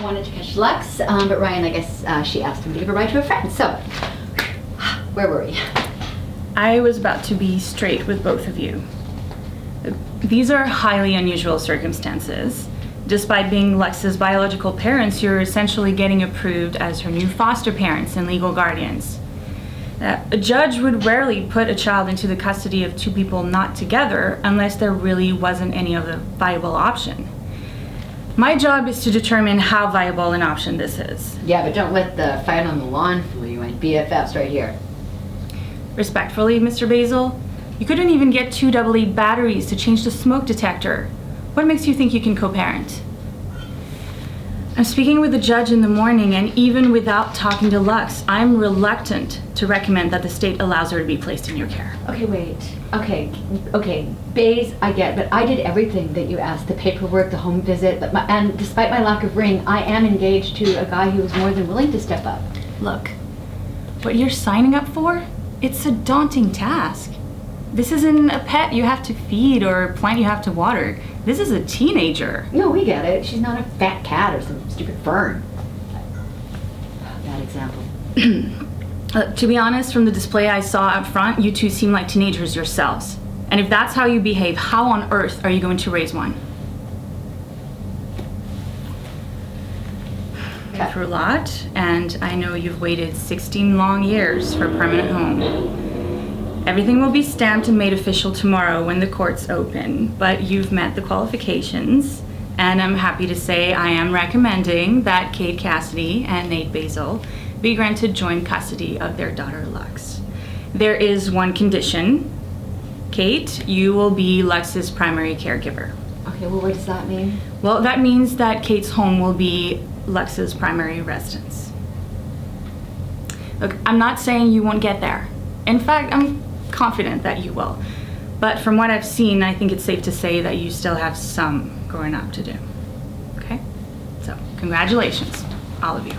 wanted to catch Lux, but Ryan, I guess she asked him to give a ride to a friend. So, where were we? I was about to be straight with both of you. These are highly unusual circumstances. Despite being Lux's biological parents, you're essentially getting approved as her new foster parents and legal guardians. A judge would rarely put a child into the custody of two people not together unless there really wasn't any other viable option. My job is to determine how viable an option this is. Yeah, but don't let the fight on the lawn fool you. And BFFs right here. Respectfully, Mr. Basil, you couldn't even get two AA batteries to change the smoke detector. What makes you think you can co-parent? I'm speaking with the judge in the morning, and even without talking to Lux, I'm reluctant to recommend that the state allows her to be placed in your care. Okay, wait. Okay, Baze, I get, but I did everything that you asked, the paperwork, the home visit, and despite my lack of ring, I am engaged to a guy who is more than willing to step up. Look, what you're signing up for, it's a daunting task. This isn't a pet you have to feed or a plant you have to water. This is a teenager. No, we get it. She's not a fat cat or some stupid fern. Bad example. To be honest, from the display I saw out front, you two seem like teenagers yourselves. And if that's how you behave, how on earth are you going to raise one? Been through a lot, and I know you've waited 16 long years for a permanent home. Everything will be stamped and made official tomorrow when the courts open, but you've met the qualifications, and I'm happy to say I am recommending that Kate Cassidy and Nate Basil be granted joint custody of their daughter Lux. There is one condition. Kate, you will be Lux's primary caregiver. Okay, well, what does that mean? Well, that means that Kate's home will be Lux's primary residence. Look, I'm not saying you won't get there. In fact, I'm confident that you will. But from what I've seen, I think it's safe to say that you still have some growing up to do. Okay? So, congratulations, all of you.